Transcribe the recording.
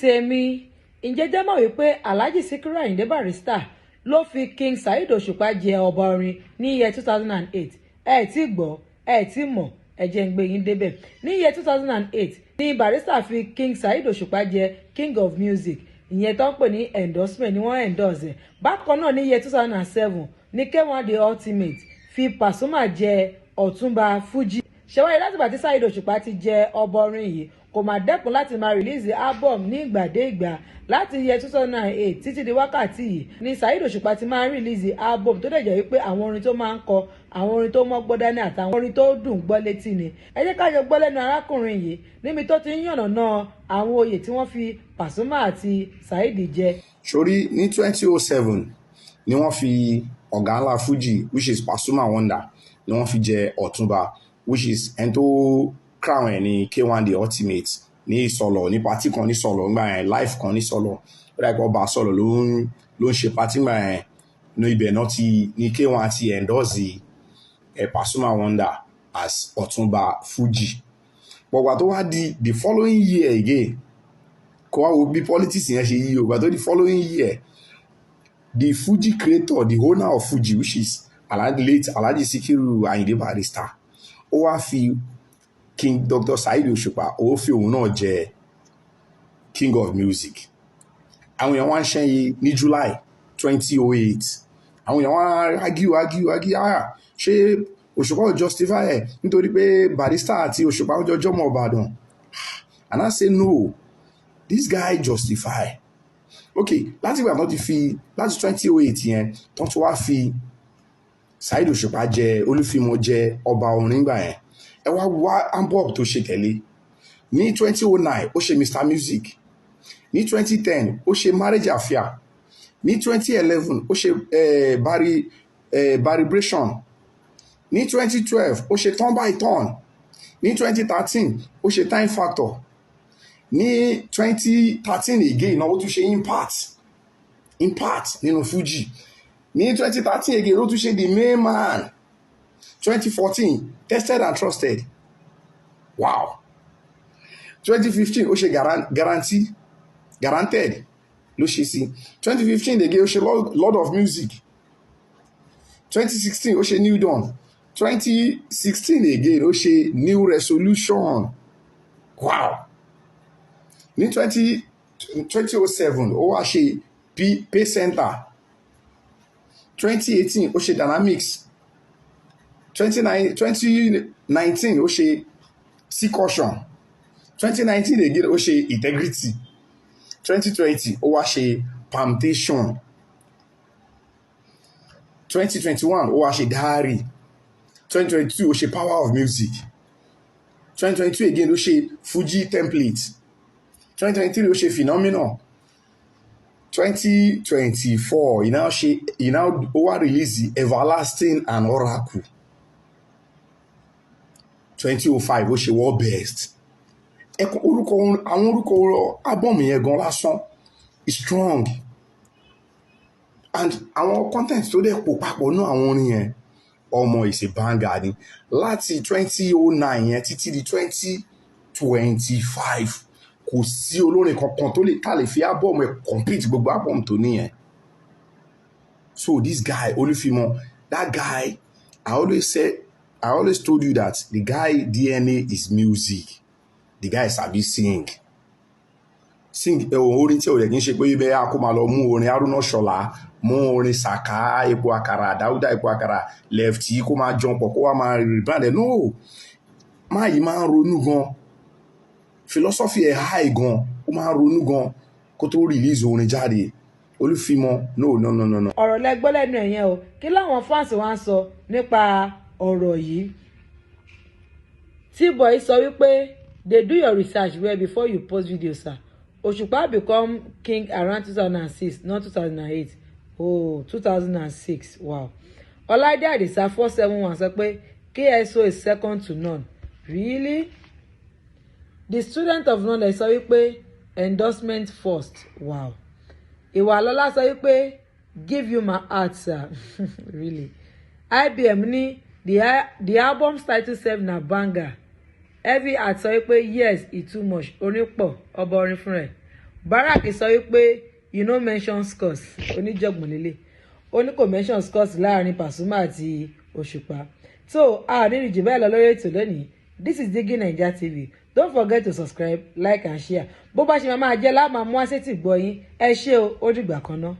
tèmi ǹjẹ́ jẹ́ mọ̀ wípé Alhaji Sikiru Ayinde Barrister ló fi King Saheed Osupa jẹ ọba orin ní year 2008 ẹ ti gbọ́ ẹ ti mọ̀ ẹ jẹ́ ń gbé yín débẹ̀. Ní year 2008 ní Barrister fi King Saheed Osupa jẹ King of Music, ìyẹn tó ń pè ní endorsement ni wọ́n endorse ẹ̀. Bákan náà ní year 2007 ní K1 The Ultimate fi Pasuma jẹ Ọ̀túnba Fuji. Ṣẹ̀wáyé láti ìgbà tí Saheed Osupa ti jẹ ọba orin yìí kò máa dẹ́kun láti máa release album ní ìgbà dé ìgbà. Láti year 2008 títí di wákàtí yìí ni Saheed Osupa ti máa ń release album tó dẹ̀ jẹ́ wípé àwọn orin tó máa ń kọ, àwọn orin tó mọ́gbọ́n dání àtàwọn orin tó dùn gbọ́ létí ni. Ẹ jẹ́ ká jọ gbọ́ lẹ́nu arákùnrin yìí níbi tó ti ń yànnàná àwọn oyè tí wọ́n fi Pasuma àti Saheed jẹ. Sórí ní 2007 ni wọ́n fi ọ̀gá ńlá Fuji which is Pasuma Wonder ni wọ́n fi jẹ Ọ̀túnba which is ẹni tó crown ẹ̀ ní K1 The Ultimate ní Ìsọ̀lọ̀ ní party kan ní Ìsọ̀lọ̀ ńgbà yẹn live kan ní Ìsọ̀lọ̀ ó dà pé ọba Ìsọ̀lọ̀ ló ń ṣe party ńgbà yẹn ní ibẹ̀ náà ti ní K1 ti endorse Pasuma Wonder as Ọ̀túnba Fuji. Bọ̀gbà tó wá di the following year again kó wá wo bí politics yẹn ṣe yí o gbà tó di following year the Fuji creator the owner of Fuji which is late Alhaji Sikiru Ayinde Barrister ó wá fi King Dr. Saheed Osupa ó fi òun náà jẹ King of Music. Àwọn èèyàn wá ń ṣẹ́yìn ní July 2008 àwọn èèyàn wá argue ṣé Osupa ò justify ẹ̀ nítorí pé Barrister àti Osupa ó jọjọ́ mọ́ Ìbàdàn. And I say no, this guy justify. Okay, láti ìgbà tó ti fi láti 2008 yẹn tó tún wá fi Saheed Osupa jẹ olúfimọ jẹ ọba orin gbà yẹn. Ẹ wá album tó ṣe tẹ̀lé. Ní 2009 ó ṣe Mr Music. Ní 2010 ó ṣe Marriage Affair. Ní 2011 ó ṣe Baribration. Ní 2012 ó ṣe Turn by Turn. Ní 2013 ó ṣe Time Factor. Ní 2013 again ó tún ṣe Impact nínú Fuji. Ní 2013 again ó tún ṣe The Main Man. 2014 Tested and Trusted. Wow. 2015 ó ṣe Guaranteed ló ṣe sí. 2015 again ó ṣe Lord of Music. 2016 ó ṣe New Dawn. 2016 again ó ṣe New Resolution. Wow. Ní 2007 ó wá ṣe Pay Center. 2018 ó ṣe Dynamics. 2019 ó ṣe Caution. 2019 again ó ṣe Integrity. 2020 ó wá ṣe Palmitation. 2021 ó wá ṣe Diary. 2022 ó ṣe Power of Music. 2022 again ó ṣe Fuji Template. 2023 ó ṣe Phenomenon. 2024 ó wá release Everlasting and Oracle. 2005 ó ṣe World Best. Àwọn orúkọ album yẹn gan lásán is strong and àwọn content tó dẹ̀ pò papọ̀ náà àwọn orin yẹn ọmọ is a banger ni. Láti 2009 yẹn títí di 2025 kò sí olórin kankan tó lè fi album ẹ̀ complete gbogbo album tó níyẹn. So this guy olúfimọ, that guy I always told you that the guy DNA is music. The guy sabi sing orin tí ò rẹ̀ kí n ṣe pé ibẹ̀ a kó máa lọ mú orin Haruna Ṣọlá mú orin Saka Epo Àkàrà Dáúdà Epo Àkàrà Lefty kó máa jọ pọ̀ kó wá máa rebrand ẹ̀. No, máa yìí máa ń ronú gan, philosophy ẹ̀ high gan, ó máa ń ronú gan kó tó release orin jáde. Olúfimọ no. Ọ̀rọ̀ lẹ́gbọ́ lẹ́nu ẹ̀yẹn o, kí láwọn fans wa ń sọ nípa ọ̀rọ̀ yìí? T-Boy sọ wípé they do your research well before you post videos, sir. Osupa become king around 2006, not 2008. Oh, 2006. Wow. Ọláìdé Àdìsá 471 sọ pé KSO is second to none. Really? The student of knowledge sọ wípé endorsement first. Wow. Ìwàlọ́lá sọ wípé give you my heart, sir. Really? IBM ní the album's title sef na banger. Heavy Heart sọ pé yes, it's too much. Orin pọ̀, ọba orin fún rẹ̀. Barak sọ wípé you no mention scores oníjọ̀gbọ̀n lélẹ̀ ó ní kò mention scores láàrin Pasuma àti Òṣùpá. So a ní ìrìjì bẹ́ẹ̀ lọ lórí ètò lónìí. This is Digi Naija TV. Don't forget to subscribe, like and share. Bó bá ṣe máa jẹ́ láàmú àmú àṣetì gbọ́ yín ẹ ṣé o ó dìgbà kan náà.